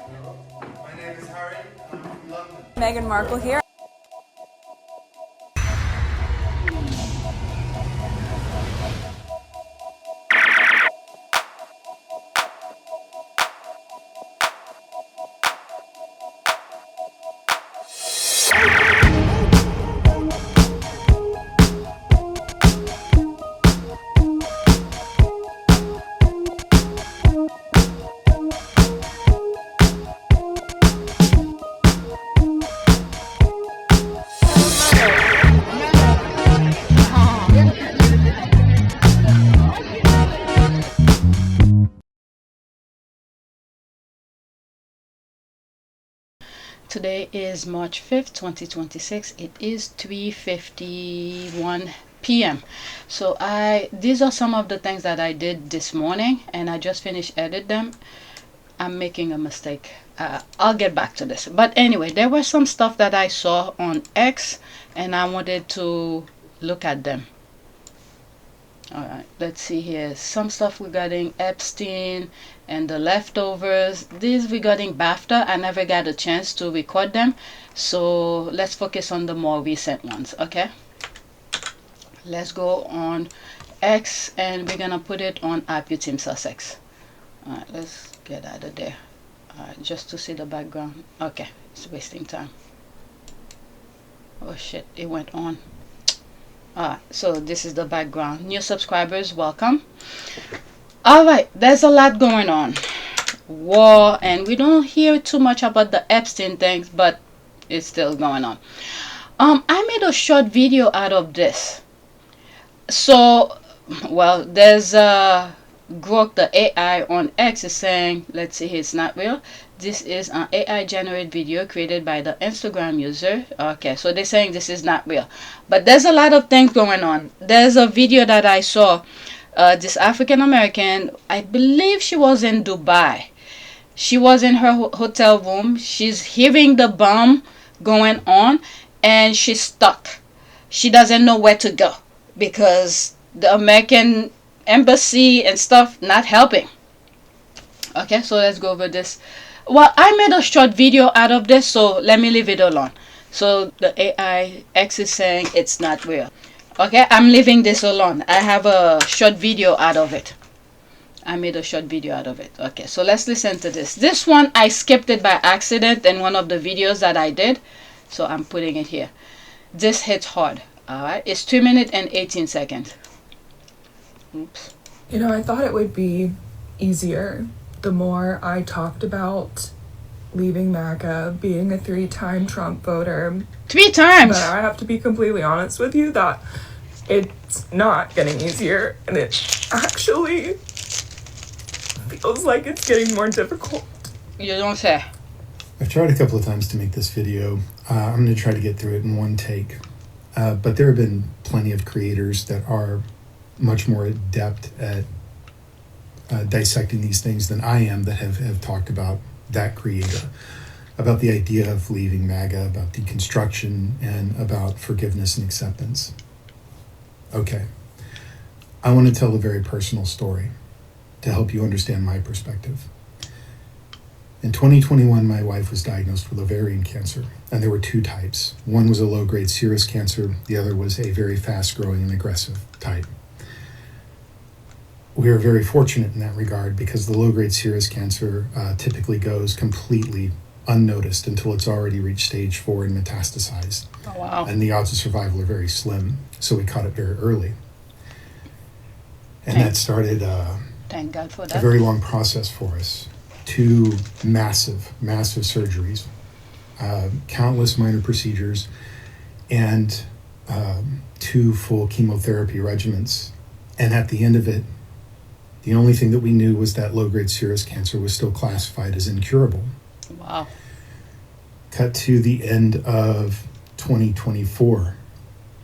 My name is Harry. I'm from London. Meghan Markle here. Today is March 5th, 2026. It is 3:51 p.m. So these are some of the things that I did this morning, and I just finished edit them. I'm making a mistake. I'll get back to this. But anyway, there was some stuff that I saw on X, and I wanted to look at them. Alright, let's see here. Some stuff regarding Epstein and the leftovers. These regarding BAFTA, I never got a chance to record them. So let's focus on the more recent ones, okay? Let's go on X, and we're gonna put it on APTS Sussex. Alright, let's get out of there. Alright, just to see the background. Okay, it's wasting time. Oh shit, it went on. So this is the background. New subscribers, welcome. Alright, there's a lot going on. War, and we don't hear too much about the Epstein things, but it's still going on. I made a short video out of this. So, well, there's Grok, the AI on X, is saying, let's see, it's not real. This is an AI generated video created by the Instagram user. Okay, so they're saying this is not real, but there's a lot of things going on. There's a video that I saw. This African American, I believe she was in Dubai. She was in her hotel room. She's hearing the bomb going on, and she's stuck. She doesn't know where to go because the American embassy and stuff not helping. Okay, so let's go over this. Well, I made a short video out of this, so let me leave it alone. So the AI X is saying it's not real. Okay, I'm leaving this alone. I have a short video out of it. I made a short video out of it. Okay, so let's listen to this. This one I skipped it by accident in one of the videos that I did, so I'm putting it here. This hits hard. Alright, it's 2 minutes and 18 seconds. Oops. You know, I thought it would be easier the more I talked about leaving MAGA, being a 3-time Trump voter. 3 times! But I have to be completely honest with you that it's not getting easier, and it actually feels like it's getting more difficult. You don't say. I've tried a couple of times to make this video. I'm going to try to get through it in one take. But there have been plenty of creators that are much more adept at dissecting these things than I am, that have talked about that creator, about the idea of leaving MAGA, about deconstruction, and about forgiveness and acceptance. Okay, I want to tell a very personal story to help you understand my perspective. In 2021, my wife was diagnosed with ovarian cancer, and there were 2 types. One was a low-grade serous cancer, the other was a very fast-growing and aggressive type. We are very fortunate in that regard because the low-grade serous cancer typically goes completely unnoticed until it's already reached stage 4 and metastasized. Oh, wow. And the odds of survival are very slim, so we caught it very early. And that started Thank God for a that. very long process for us. 2 massive surgeries, countless minor procedures, and 2 full chemotherapy regimens. And at the end of it, the only thing that we knew was that low-grade serous cancer was still classified as incurable. Wow. Cut to the end of 2024,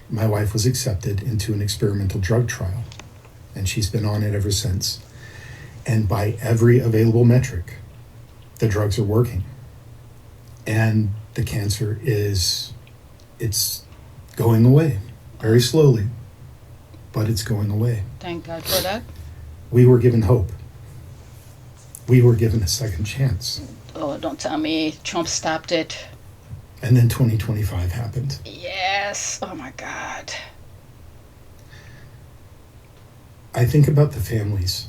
my wife was accepted into an experimental drug trial, and she's been on it ever since. And by every available metric, the drugs are working. And the cancer it's going away, very slowly, but it's going away. Thank God for that. We were given hope. We were given a second chance. Oh, don't tell me Trump stopped it. And then 2025 happened. Yes. Oh my God. I think about the families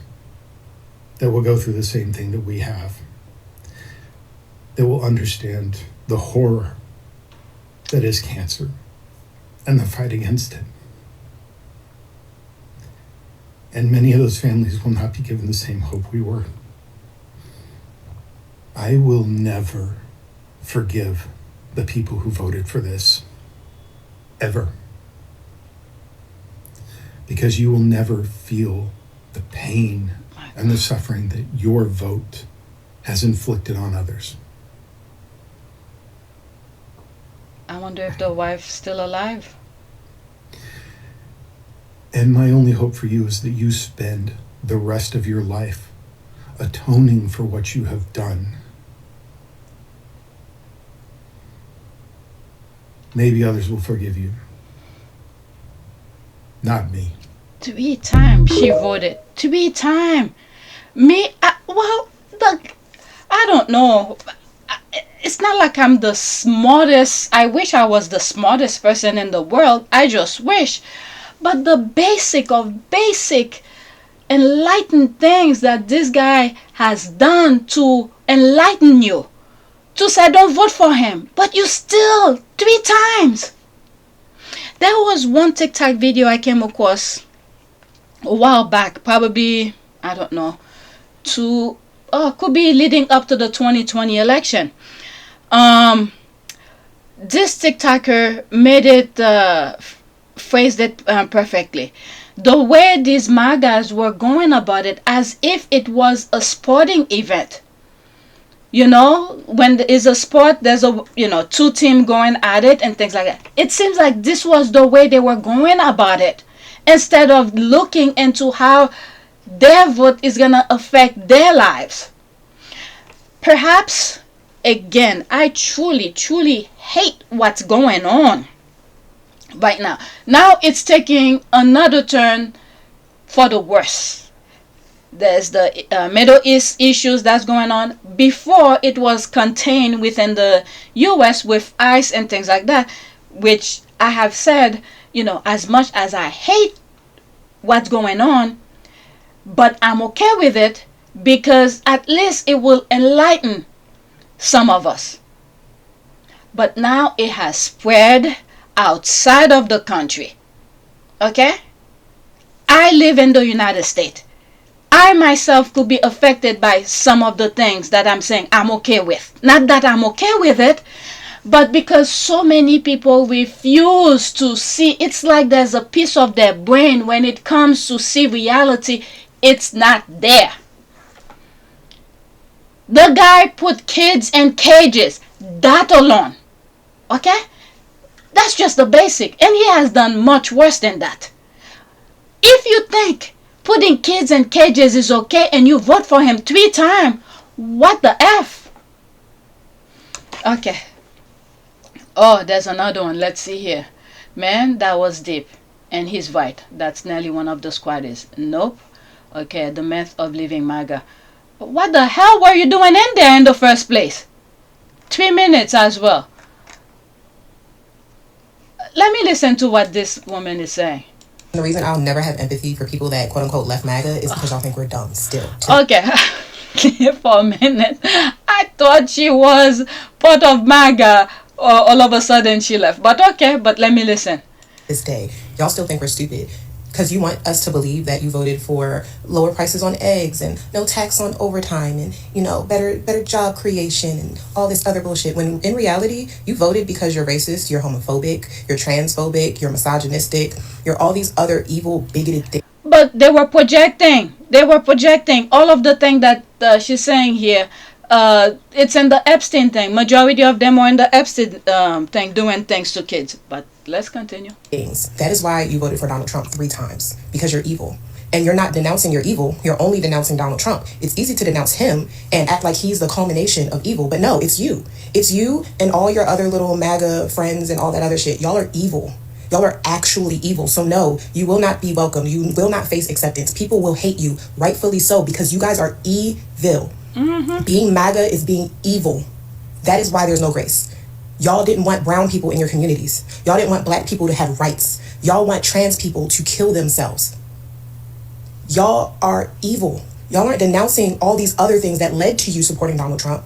that will go through the same thing that we have, that will understand the horror that is cancer and the fight against it. And many of those families will not be given the same hope we were. I will never forgive the people who voted for this, ever. Because you will never feel the pain and the suffering that your vote has inflicted on others. I wonder if the wife's still alive. And my only hope for you is that you spend the rest of your life atoning for what you have done. Maybe others will forgive you. Not me. 3 times she voted. 3 times. Me, well, look, I don't know. It's not like I'm the smartest. I wish I was the smartest person in the world. I just wish. But the basic of basic enlightened things that this guy has done to enlighten you, to say don't vote for him, but you still 3 times. There was one TikTok video I came across a while back, probably, I don't know, could be leading up to the 2020 election. This TikToker made it, phrased it perfectly. The way these MAGAs were going about it, as if it was a sporting event. You know, when there is a sport, there's a, 2 teams going at it and things like that. It seems like this was the way they were going about it, instead of looking into how their vote is going to affect their lives. Perhaps, again, I truly, truly hate what's going on right now. Now it's taking another turn for the worse. There's the Middle East issues that's going on. Before, it was contained within the US with ICE and things like that, which I have said, as much as I hate what's going on, but I'm okay with it because at least it will enlighten some of us. But now it has spread outside of the country. Okay? I live in the United States. I myself could be affected by some of the things that I'm saying I'm okay with. Not that I'm okay with it, but because so many people refuse to see. It's like there's a piece of their brain when it comes to see reality, it's not there. The guy put kids in cages. That alone. Okay? That's just the basic. And he has done much worse than that. If you think putting kids in cages is okay and you vote for him 3 times, what the F? Okay. Oh, there's another one. Let's see here. Man, that was deep. And he's right. That's nearly one of the squatters. Nope. Okay, the myth of living MAGA. What the hell were you doing in there in the first place? 3 minutes as well. Let me listen to what this woman is saying. The reason I'll never have empathy for people that quote unquote left MAGA is because y'all think we're dumb still. Okay. For a minute, I thought she was part of MAGA, or all of a sudden she left. But okay, but let me listen. This day, y'all still think we're stupid because you want us to believe that you voted for lower prices on eggs and no tax on overtime and, better job creation and all this other bullshit. When in reality, you voted because you're racist, you're homophobic, you're transphobic, you're misogynistic, you're all these other evil, bigoted things. But they were projecting. All of the thing that she's saying here. It's in the Epstein thing. Majority of them are in the Epstein thing, doing things to kids. But let's continue. That is why you voted for Donald Trump 3 times, because you're evil. And you're not denouncing your evil, you're only denouncing Donald Trump. It's easy to denounce him and act like he's the culmination of evil, but no, it's you. It's you and all your other little MAGA friends and all that other shit. Y'all are evil. Y'all are actually evil. So no, you will not be welcome. You will not face acceptance. People will hate you, rightfully so, because you guys are evil. Being MAGA is being evil. That is why there's no grace. Y'all didn't want brown people in your communities. Y'all didn't want black people to have rights. Y'all want trans people to kill themselves. Y'all are evil. Y'all aren't denouncing all these other things that led to you supporting Donald Trump.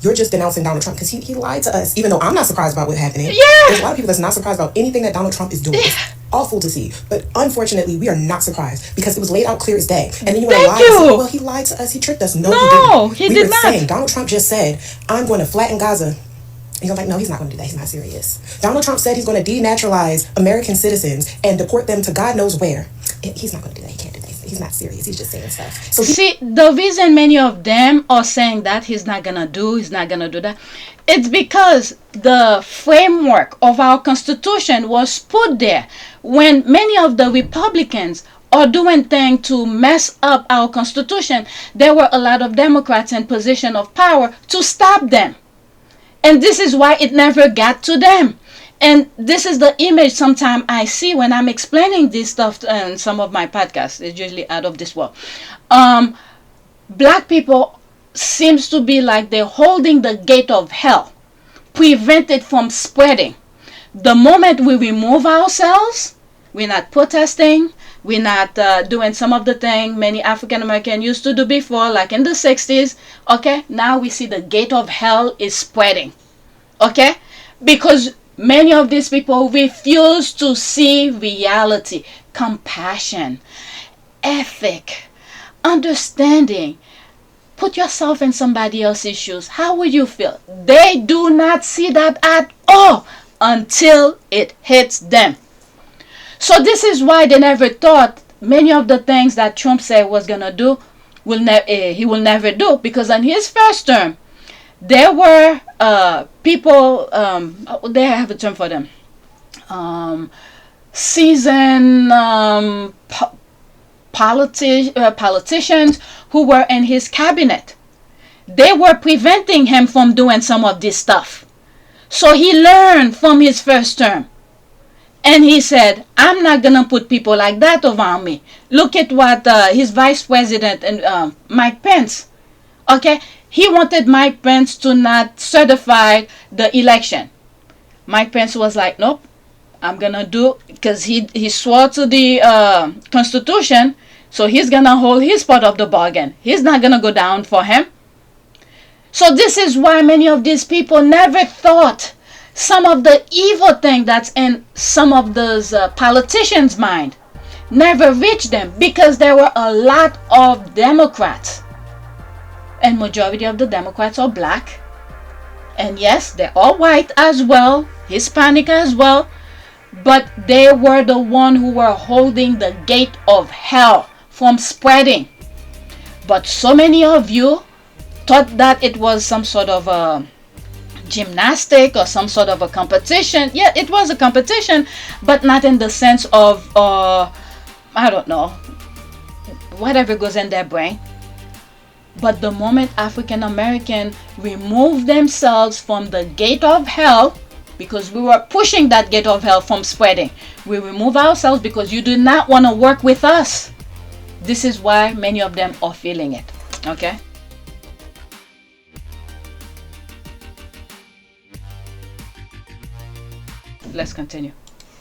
You're just denouncing Donald Trump because he lied to us, even though I'm not surprised about what's happening. Yeah. There's a lot of people that's not surprised about anything that Donald Trump is doing. It's awful to see. But unfortunately, we are not surprised because it was laid out clear as day. And then you want to lie and say, well, he lied to us. He tricked us. No, he didn't. He did not. Saying, Donald Trump just said, I'm going to flatten Gaza. And you're like, no, he's not going to do that. He's not serious. Donald Trump said he's going to denaturalize American citizens and deport them to God knows where. He's not going to do that. He can't do that. He's not serious. He's just saying stuff. So see, the reason many of them are saying that he's not gonna do that, it's because the framework of our Constitution was put there when many of the Republicans are doing things to mess up our Constitution. There were a lot of Democrats in position of power to stop them. And this is why it never got to them. And this is the image sometimes I see when I'm explaining this stuff in some of my podcasts. It's usually out of this world. Black people seems to be like they're holding the gate of hell, prevent it from spreading. The moment we remove ourselves, we're not protesting, we're not doing some of the things many African Americans used to do before, like in the 60s. Okay, now we see the gate of hell is spreading. Okay, because many of these people refuse to see reality, compassion, ethic, understanding. Put yourself in somebody else's shoes. How would you feel? They do not see that at all until it hits them. So this is why they never thought many of the things that Trump said was going to do, he will never do. Because on his first term, there were people, they have a term for them, seasoned politicians who were in his cabinet. They were preventing him from doing some of this stuff. So he learned from his first term. And he said, I'm not going to put people like that around me. Look at what his vice president, and Mike Pence, okay? He wanted Mike Pence to not certify the election. Mike Pence was like, nope, I'm going to do, because he swore to the Constitution, so he's going to hold his part of the bargain. He's not going to go down for him. So this is why many of these people never thought some of the evil thing that's in some of those politicians' mind never reached them, because there were a lot of Democrats. And majority of the Democrats are black. And yes, they're all white as well, Hispanic as well. But they were the one who were holding the gate of hell from spreading. But so many of you thought that it was some sort of a gymnastic or some sort of a competition. Yeah, it was a competition, but not in the sense of, I don't know, whatever goes in their brain. But the moment African American removed themselves from the gate of hell, because we were pushing that gate of hell from spreading, we remove ourselves because you do not want to work with us. This is why many of them are feeling it. Okay? Let's continue.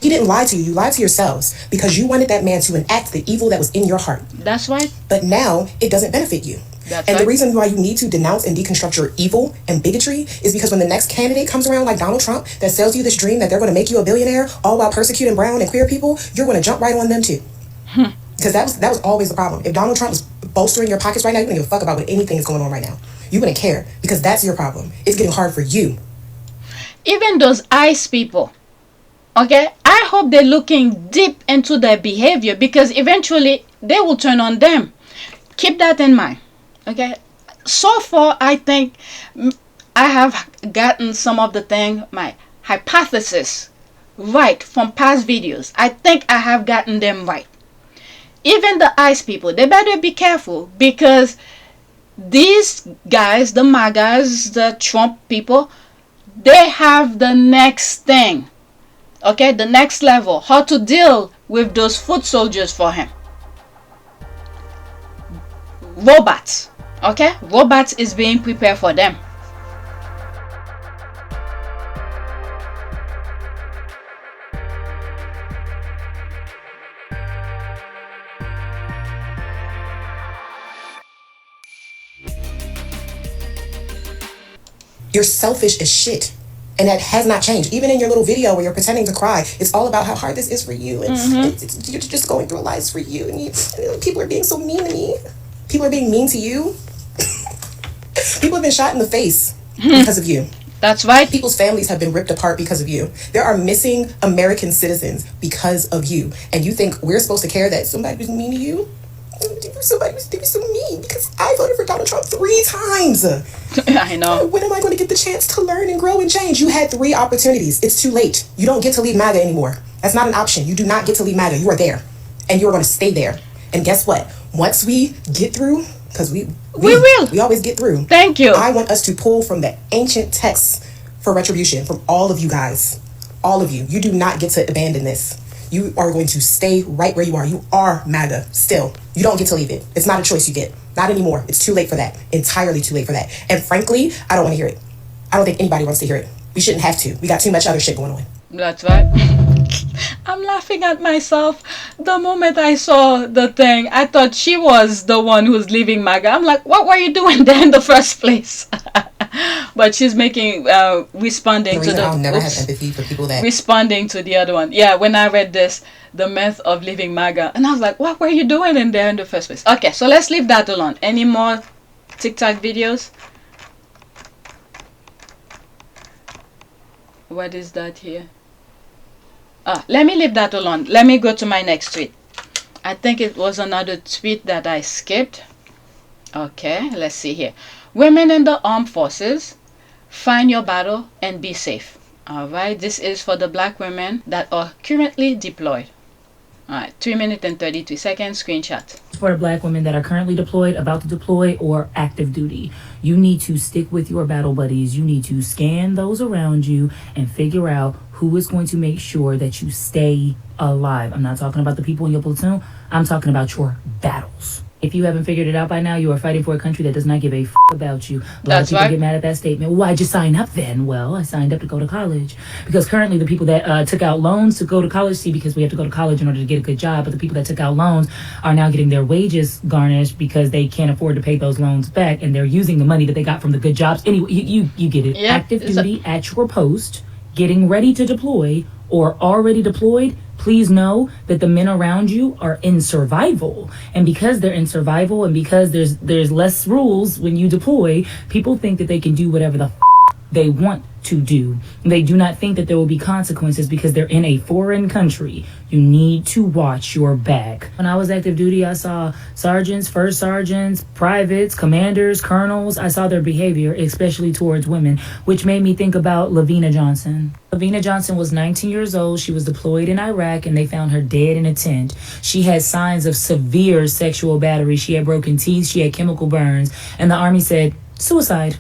he didn't lie to you. You lied to yourselves because you wanted that man to enact the evil that was in your heart. That's right. But now it doesn't benefit you. That's and right. the reason why you need to denounce and deconstruct your evil and bigotry is because when the next candidate comes around like Donald Trump that sells you this dream that they're going to make you a billionaire all while persecuting brown and queer people, you're going to jump right on them too. Because that was always the problem. If Donald Trump was bolstering your pockets right now, you wouldn't give a fuck about what anything is going on right now. You wouldn't care because that's your problem. It's getting hard for you. Even those ICE people, okay, I hope they're looking deep into their behavior because eventually they will turn on them. Keep that in mind, okay? So far, I think I have gotten some of the thing, my hypothesis, right from past videos. I think I have gotten them right. Even the ICE people, they better be careful because these guys, the MAGAs, the Trump people, they have the next thing, okay, the next level, how to deal with those foot soldiers for him. Robots. Okay, robots is being prepared for them. You're selfish as shit. And that has not changed. Even in your little video where you're pretending to cry, it's all about how hard this is for you. And you're just going through a lot for you. And people are being so mean to me. People are being mean to you. People have been shot in the face because of you. That's right. People's families have been ripped apart because of you. There are missing American citizens because of you. And you think we're supposed to care that somebody was mean to you? Somebody was so mean because I voted for Donald Trump 3 times. I know. When am I going to get the chance to learn and grow and change? You had 3 opportunities. It's too late. You don't get to leave MAGA anymore. That's not an option. You do not get to leave MAGA. You are there. And you are going to stay there. And guess what? Once we get through, because we will. We always get through. Thank you. I want us to pull from the ancient texts for retribution from all of you guys. All of you. You do not get to abandon this. You are going to stay right where you are. You are MAGA still. You don't get to leave it. It's not a choice you get. Not anymore. It's too late for that. Entirely too late for that. And frankly, I don't want to hear it. I don't think anybody wants to hear it. We shouldn't have to. We got too much other shit going on. That's right. I'm laughing at myself. The moment I saw the thing, I thought she was the one who's leaving MAGA. I'm like, what were you doing there in the first place? But she's making responding to the. I'll never have empathy for people that responding to the other one. Yeah, when I read this, the myth of leaving MAGA, and I was like, what were you doing in there in the first place? Okay, so let's leave that alone. Any more TikTok videos? What is that here? Let me leave that alone. Let me go to my next tweet. I think it was another tweet that I skipped. Okay, let's see here. Women in the armed forces, find your battle and be safe. All right, this is for the black women that are currently deployed. All right, 3 minutes and 32 seconds, screenshot. For black women that are currently deployed, about to deploy, or active duty, you need to stick with your battle buddies. You need to scan those around you and figure out who is going to make sure that you stay alive. I'm not talking about the people in your platoon. I'm talking about your battles. If you haven't figured it out by now, you are fighting for a country that does not give a f about you. A lot of people get mad at that statement. Why'd you sign up then? Well, I signed up to go to college. Because currently the people that took out loans to go to college, see, because we have to go to college in order to get a good job, but the people that took out loans are now getting their wages garnished because they can't afford to pay those loans back, and they're using the money that they got from the good jobs. Anyway, you get it. Yeah, active duty at your post, getting ready to deploy, or already deployed. Please know that the men around you are in survival. And because they're in survival, and because there's less rules when you deploy, people think that they can do whatever the they want to do. They do not think that there will be consequences because they're in a foreign country. You need to watch your back. When I was active duty, I saw sergeants, first sergeants, privates, commanders, colonels. I saw their behavior, especially towards women, which made me think about Lavina Johnson. Lavina Johnson was 19 years old. She was deployed in Iraq, and they found her dead in a tent. She had signs of severe sexual battery. She had broken teeth. She had chemical burns. And the Army said, suicide.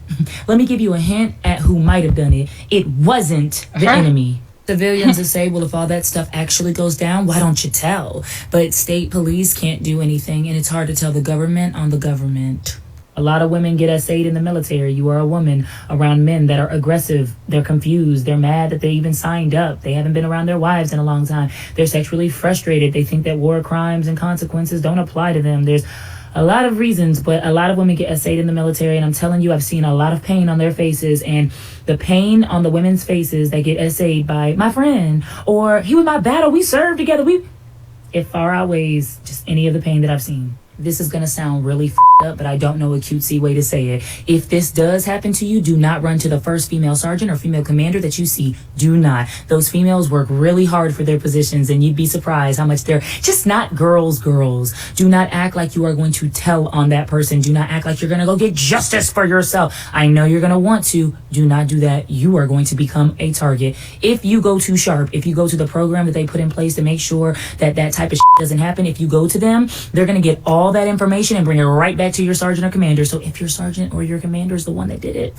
Let me give you a hint at who might have done it. It wasn't the enemy. Civilians will say, well, if all that stuff actually goes down, why don't you tell? But state police can't do anything, and it's hard to tell the government on the government. A lot of women get SA'd in the military. You are a woman around men that are aggressive. They're confused. They're mad that they even signed up. They haven't been around their wives in a long time. They're sexually frustrated. They think that war crimes and consequences don't apply to them. There's a lot of reasons, but a lot of women get SA'd in the military, and I'm telling you, I've seen a lot of pain on their faces, and the pain on the women's faces that get SA'd by my friend, or he was my battle, we served together, it far outweighs just any of the pain that I've seen. This is going to sound really f***ed up, but I don't know a cutesy way to say it. If this does happen to you, do not run to the first female sergeant or female commander that you see. Do not. Those females work really hard for their positions, and you'd be surprised how much they're just not girls. Do not act like you are going to tell on that person. Do not act like you're going to go get justice for yourself. I know you're going to want to. Do not do that. You are going to become a target. If you go too sharp, if you go to the program that they put in place to make sure that that type of shit doesn't happen, if you go to them, they're going to get all that information and bring it right back to your sergeant or commander. So if your sergeant or your commander is the one that did it,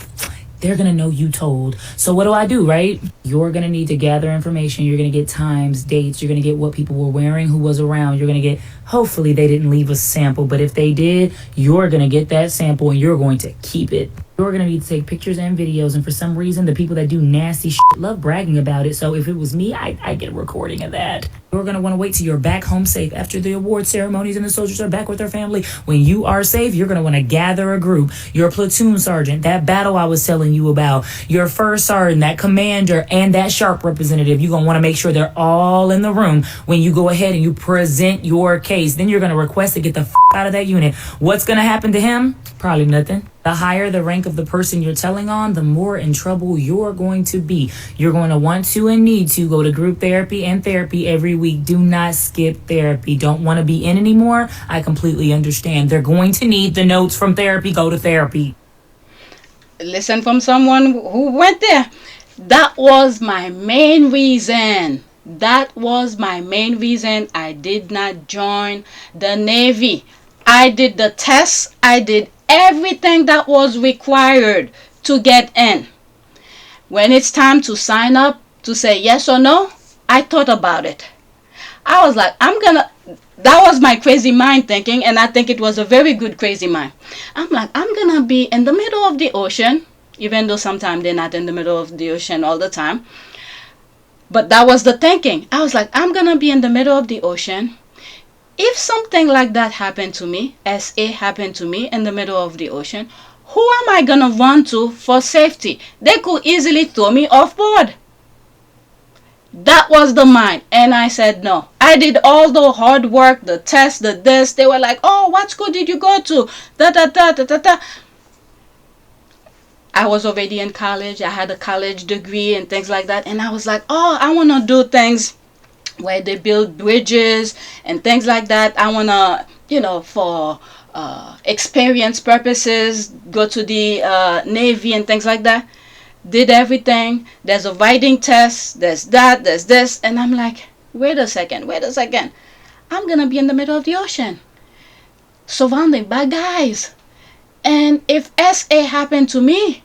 they're going to know you told. So what do, right? You're going to need to gather information. You're going to get times, dates. You're going to get what people were wearing, who was around. You're going to get Hopefully they didn't leave a sample, but if they did, you're going to get that sample and you're going to keep it. You're going to need to take pictures and videos, and for some reason, the people that do nasty shit love bragging about it. So if it was me, I'd get a recording of that. You're going to want to wait till you're back home safe after the award ceremonies and the soldiers are back with their family. When you are safe, you're going to want to gather a group. Your platoon sergeant, that battle I was telling you about, your first sergeant, that commander, and that sharp representative. You're going to want to make sure they're all in the room when you go ahead and you present your case. Then you're going to request to get the out of that unit. What's going to happen to him? Probably nothing. The higher the rank of the person you're telling on, the more in trouble you're going to be. You're going to want to and need to go to group therapy and therapy every week. Do not skip therapy. Don't want to be in anymore? I completely understand. They're going to need the notes from therapy. Go to therapy. Listen from someone who went there. That was my main reason. That was my main reason I did not join the Navy. I did the tests. I did everything that was required to get in. When it's time to sign up to say yes or no, I thought about it. I was like, that was my crazy mind thinking, and I think it was a very good crazy mind. I'm like, I'm gonna be in the middle of the ocean, even though sometimes they're not in the middle of the ocean all the time. But that was the thinking. I was like, I'm gonna be in the middle of the ocean. If something like that happened to me, SA happened to me in the middle of the ocean, who am I gonna run to for safety? They could easily throw me off board. That was the mind. And I said no. I did all the hard work, the test, the this. They were like, oh, what school did you go to? Da da da da da da. I was already in college. I had a college degree and things like that. And I was like, oh, I want to do things where they build bridges and things like that. I want to, for experience purposes, go to the Navy and things like that. Did everything. There's a writing test. There's that. There's this. And I'm like, wait a second. I'm going to be in the middle of the ocean, surrounded by guys. And if SA happened to me,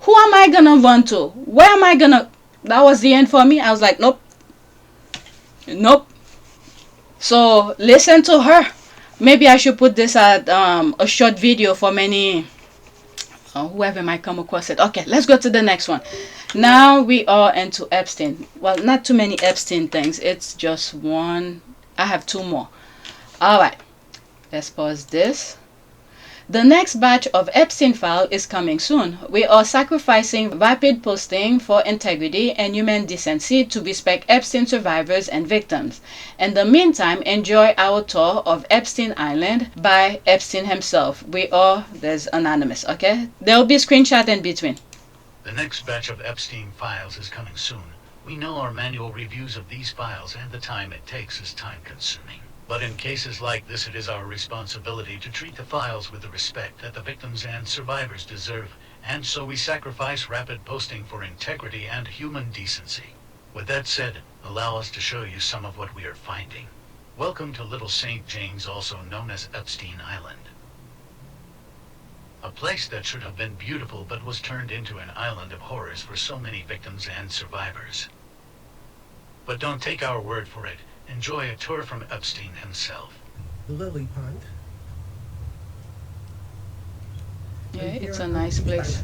who am I going to run to? Where am I going to? That was the end for me. I was like, nope. So listen to her. Maybe I should put this at a short video for many, whoever might come across it. Okay, let's go to the next one. Now we are into Epstein. Well, not too many Epstein things. It's just one. I have two more. All right, let's pause this. The next batch of Epstein file is coming soon. We are sacrificing rapid posting for integrity and human decency to respect Epstein survivors and victims. In the meantime, enjoy our tour of Epstein Island by Epstein himself. There's anonymous, okay? There will be a screenshot in between. The next batch of Epstein files is coming soon. We know our manual reviews of these files and the time it takes is time-consuming. But in cases like this, it is our responsibility to treat the files with the respect that the victims and survivors deserve, and so we sacrifice rapid posting for integrity and human decency. With that said, allow us to show you some of what we are finding. Welcome to Little St. James, also known as Epstein Island. A place that should have been beautiful but was turned into an island of horrors for so many victims and survivors. But don't take our word for it. Enjoy a tour from Epstein himself. The lily pond. Yeah, it's a nice place.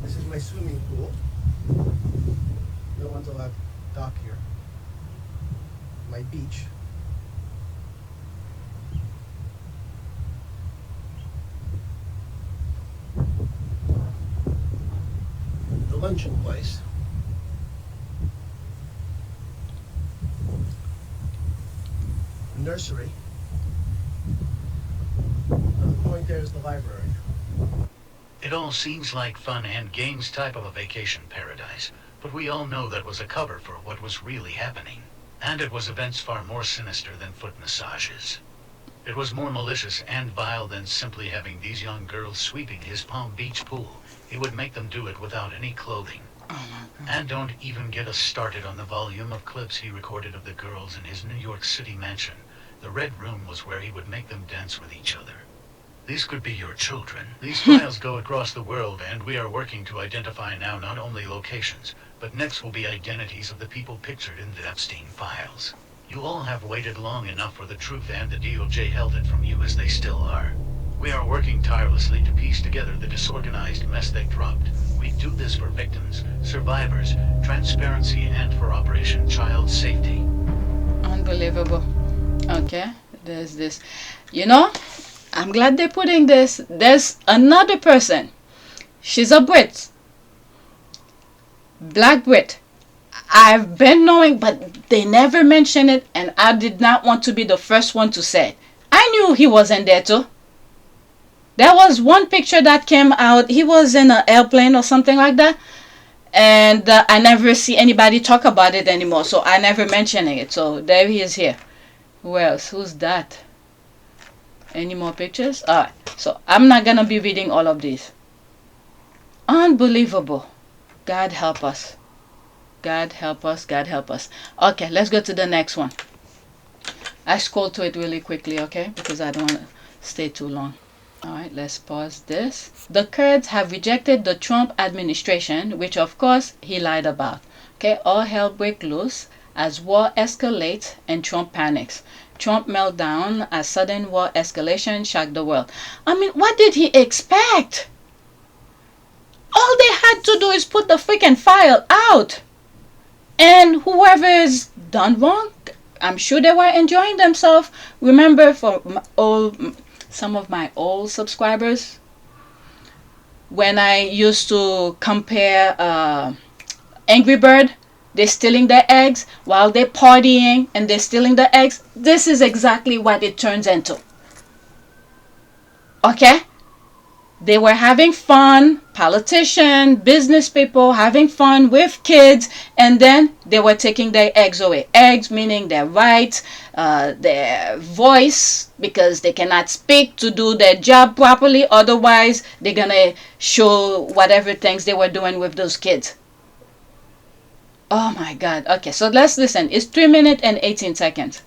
This is my swimming pool. No one's allowed to dock here. My beach. The luncheon place. Nursery. On the point there is the library. It all seems like fun and games type of a vacation paradise, but we all know that was a cover for what was really happening. And it was events far more sinister than foot massages. It was more malicious and vile than simply having these young girls sweeping his Palm Beach pool. He would make them do it without any clothing. And don't even get us started on the volume of clips he recorded of the girls in his New York City mansion. The Red Room was where he would make them dance with each other. These could be your children. These files go across the world, and we are working to identify now not only locations, but next will be identities of the people pictured in the Epstein files. You all have waited long enough for the truth, and the DOJ held it from you as they still are. We are working tirelessly to piece together the disorganized mess they dropped. We do this for victims, survivors, transparency, and for Operation Child Safety. Unbelievable. Okay, there's this. You know, I'm glad they're putting this. There's another person. She's a Brit. Black Brit. I've been knowing, but they never mention it, and I did not want to be the first one to say it. I knew he wasn't there too. There was one picture that came out. He was in an airplane or something like that. And I never see anybody talk about it anymore. So I never mentioning it. So there he is here. Who else? Who's that? Any more pictures? Alright. So I'm not going to be reading all of these. Unbelievable. God help us. God help us. God help us. Okay, let's go to the next one. I scroll to it really quickly, okay? Because I don't want to stay too long. Alright, let's pause this. The Kurds have rejected the Trump administration, which of course he lied about. Okay, all hell breaks loose as war escalates and Trump panics. Trump meltdown as sudden war escalation shocked the world. I mean, what did he expect? All they had to do is put the freaking file out. And whoever is done wrong, I'm sure they were enjoying themselves. Remember, for some of my old subscribers, when I used to compare Angry Bird, they're stealing their eggs while they're partying and they're stealing the eggs. This is exactly what it turns into. Okay? They were having fun, politicians, business people having fun with kids, and then they were taking their eggs away. Eggs meaning their rights, their voice, because they cannot speak to do their job properly. Otherwise, they're going to show whatever things they were doing with those kids. Oh my God. Okay, so let's listen. It's 3 minutes and 18 seconds.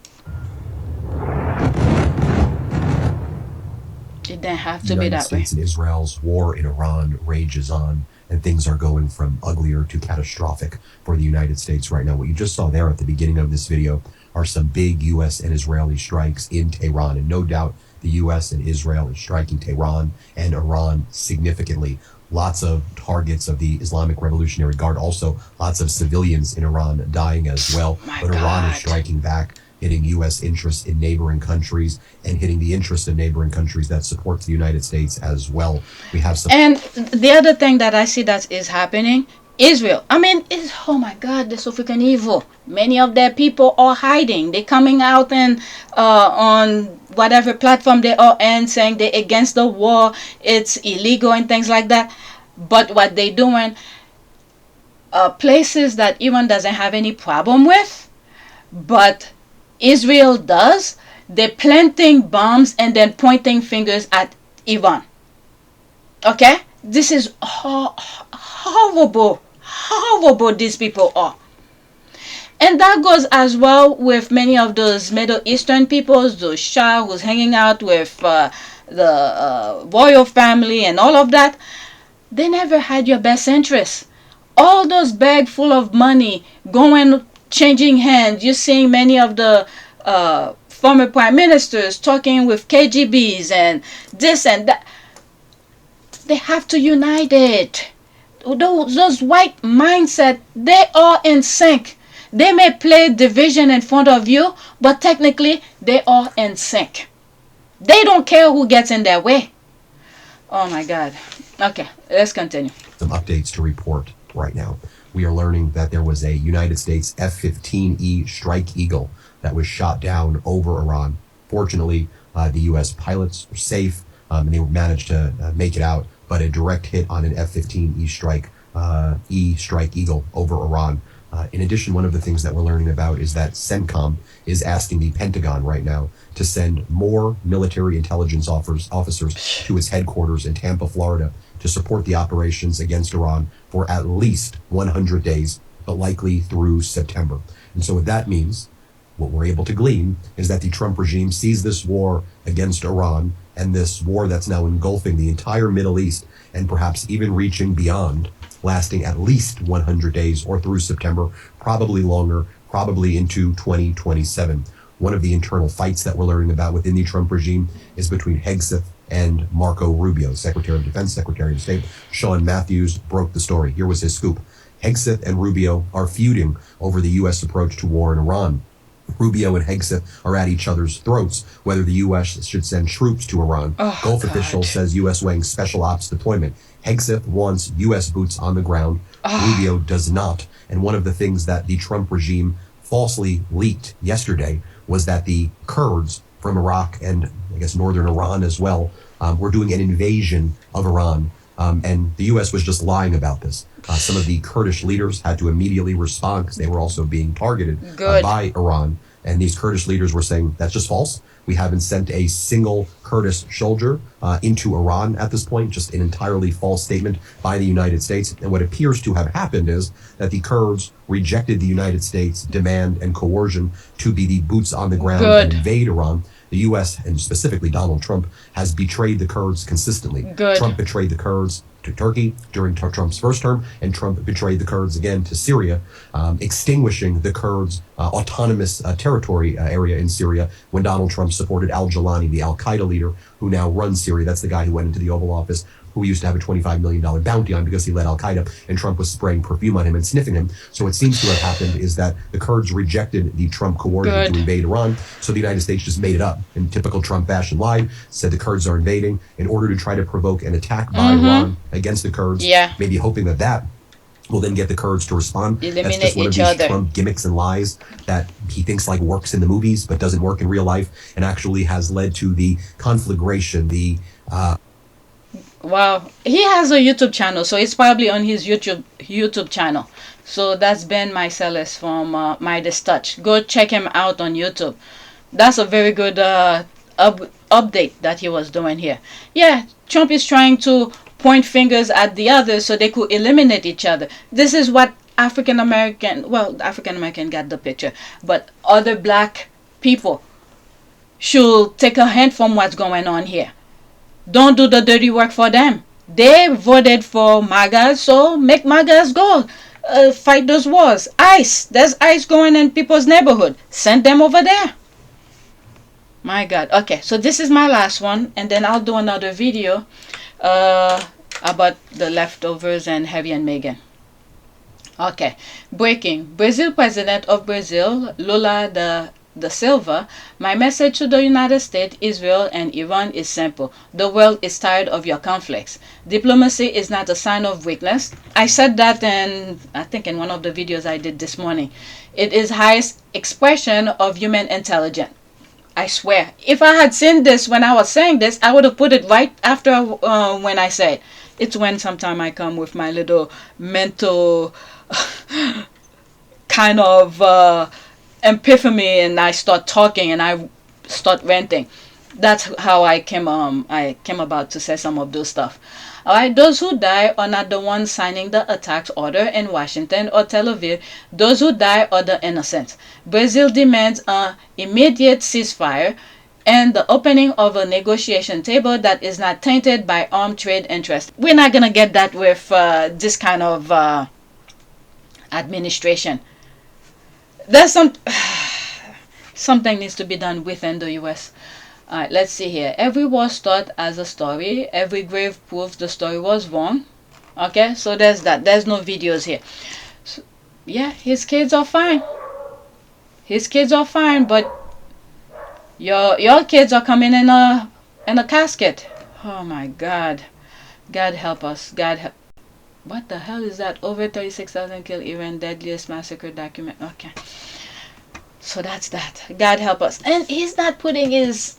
It didn't have to be that way. The United States and Israel's war in Iran rages on, and things are going from uglier to catastrophic for the United States right now. What you just saw there at the beginning of this video are some big U.S. and Israeli strikes in Tehran, and no doubt the U.S. and Israel is striking Tehran and Iran significantly. Lots of targets of the Islamic Revolutionary Guard, also lots of civilians in Iran dying as well. But Iran is striking back, hitting U.S. interests in neighboring countries and hitting the interests of neighboring countries that supports the United States as well. We have some. And the other thing that I see that is happening, Israel. I mean, oh my God, they're so freaking evil. Many of their people are hiding. They're coming out and on whatever platform they are in saying they're against the war. It's illegal and things like that. But what they're doing, places that Iran doesn't have any problem with, but Israel does, they're planting bombs and then pointing fingers at Iran. Okay? This is horrible. Horrible these people are. And that goes as well with many of those Middle Eastern peoples, those Shah who's hanging out with the royal family and all of that. They never had your best interests. All those bags full of money going, changing hands. You're seeing many of the former prime ministers talking with KGBs and this and that. They have to unite it. Those white mindset, they are in sync. They may play division in front of you, but technically they are in sync. They don't care who gets in their way. Oh my God. Okay, let's continue. Some updates to report right now. We are learning that there was a United States F-15E Strike Eagle that was shot down over Iran. Fortunately, the U.S. pilots were safe and they managed to make it out, but a direct hit on an F-15E Strike Eagle over Iran. In addition, one of the things that we're learning about is that CENTCOM is asking the Pentagon right now to send more military intelligence officers to its headquarters in Tampa, Florida, to support the operations against Iran for at least 100 days, but likely through September. And so what that means, what we're able to glean, is that the Trump regime sees this war against Iran and this war that's now engulfing the entire Middle East and perhaps even reaching beyond lasting at least 100 days or through September, probably longer, probably into 2027. One of the internal fights that we're learning about within the Trump regime is between Hegseth and Marco Rubio, Secretary of Defense, Secretary of State. Sean Matthews broke the story. Here was his scoop. Hegseth and Rubio are feuding over the U.S. approach to war in Iran. Rubio and Hegseth are at each other's throats whether the U.S. should send troops to Iran. Gulf official says U.S. weighing special ops deployment. Hegseth wants U.S. boots on the ground. Rubio does not. And one of the things that the Trump regime falsely leaked yesterday was that the Kurds from Iraq and I guess northern Iran as well were doing an invasion of Iran. And the U.S. was just lying about this. Some of the Kurdish leaders had to immediately respond because they were also being targeted by Iran. And these Kurdish leaders were saying, that's just false. We haven't sent a single Kurdish soldier into Iran at this point, just an entirely false statement by the United States. And what appears to have happened is that the Kurds rejected the United States' demand and coercion to be the boots on the ground and invade Iran. The U.S. and specifically Donald Trump has betrayed the Kurds consistently. Trump betrayed the Kurds to Turkey during Trump's first term, and Trump betrayed the Kurds again to Syria, extinguishing the Kurds' autonomous territory area in Syria when Donald Trump supported al-Jawlani, the al-Qaeda leader who now runs Syria. That's the guy who went into the Oval Office, who used to have a $25 million bounty on because he led al-Qaeda, and Trump was spraying perfume on him and sniffing him. So what seems to have happened is that the Kurds rejected the Trump coercion to invade Iran, so the United States just made it up. In typical Trump fashion, lied, said the Kurds are invading in order to try to provoke an attack by Iran against the Kurds, maybe hoping that that will then get the Kurds to respond. That's just one of these Trump gimmicks and lies that he thinks like works in the movies but doesn't work in real life, and actually has led to the conflagration, the Wow, he has a YouTube channel, so it's probably on his YouTube channel. So that's Ben Mycelis from Midas Touch. Go check him out on YouTube. That's a very good update that he was doing here. Yeah, Trump is trying to point fingers at the others so they could eliminate each other. This is what African American got the picture, but other black people should take a hint from what's going on here. Don't do the dirty work for them. They voted for MAGAs, so make MAGAs go. Fight those wars. ICE. There's ICE going in people's neighborhood. Send them over there. My God. Okay, so this is my last one, and then I'll do another video about the leftovers and Harry and Meghan. Okay. Breaking. Brazil President of Brazil, Lula da Silva, my message to the United States, Israel, and Iran is simple. The world is tired of your conflicts. Diplomacy is not a sign of weakness. I said that I think in one of the videos I did this morning. It is highest expression of human intelligence. I swear. If I had seen this when I was saying this, I would have put it right after when I said. It's when sometime I come with my little mental kind of epiphany, and I start talking and I start ranting. That's how I came about to say some of those stuff. Alright, those who die are not the ones signing the attacks order in Washington or Tel Aviv. Those who die are the innocent. Brazil demands an immediate ceasefire and the opening of a negotiation table that is not tainted by armed trade interests. We're not gonna get that with this kind of administration. There's something needs to be done within the U.S. Alright, let's see here. Every war starts as a story. Every grave proves the story was wrong. Okay, so there's that. There's no videos here. So, yeah, his kids are fine. His kids are fine, but your kids are coming in a casket. Oh my God. God help us. God help. What the hell is that? Over 36,000 killed, Iran deadliest massacre document. Okay. So that's that. God help us. And he's not putting his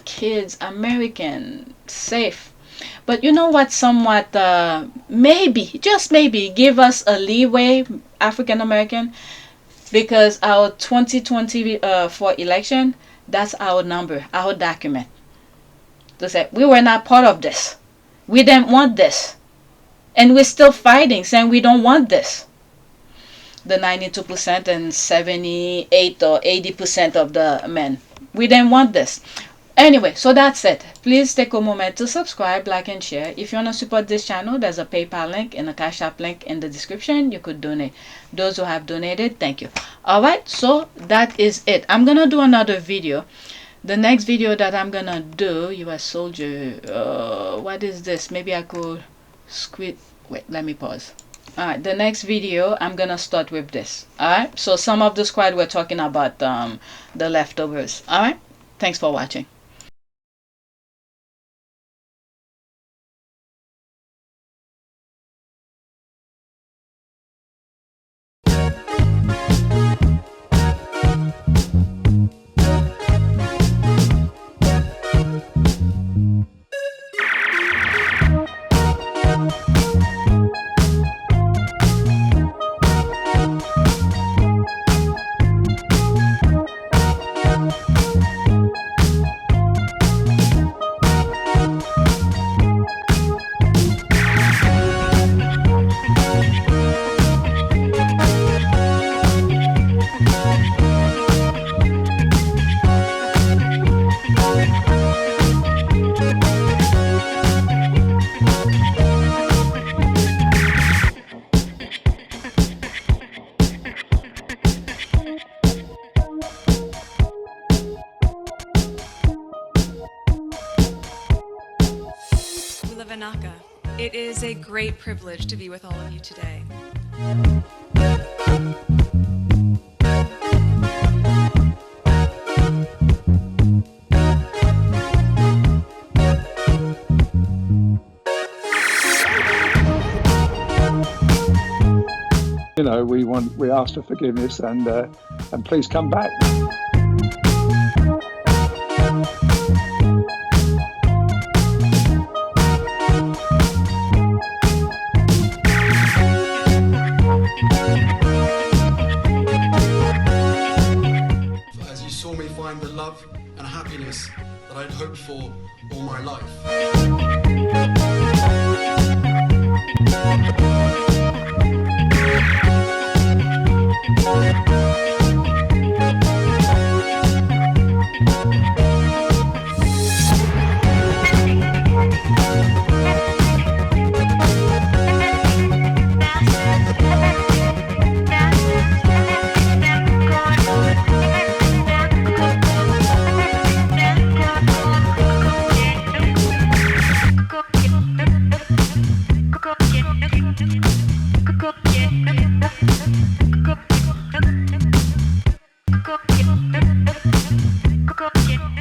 kids, American, safe. But you know what? Somewhat, maybe, just maybe, give us a leeway, African American, because our 2024 election, that's our number, our document. To say, we were not part of this. We didn't want this. And we're still fighting, saying we don't want this. The 92% and 78 or 80% of the men. We didn't want this. Anyway, so that's it. Please take a moment to subscribe, like, and share. If you want to support this channel, there's a PayPal link and a Cash App link in the description. You could donate. Those who have donated, thank you. Alright, so that is it. I'm gonna do another video. The next video that I'm gonna do, US soldier, what is this? Maybe I could squid. Wait, let me pause. Alright, the next video I'm gonna start with this. Alright, so some of the squad were talking about the leftovers. Alright, thanks for watching. It is a great privilege to be with all of you today. You know, we ask for forgiveness and please come back. As you saw me find the love and happiness that I'd hoped for all my life.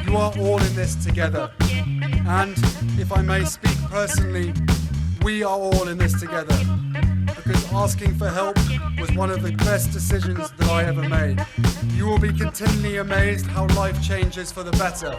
You are all in this together, and if I may speak personally, we are all in this together, because asking for help was one of the best decisions that I ever made. You will be continually amazed how life changes for the better.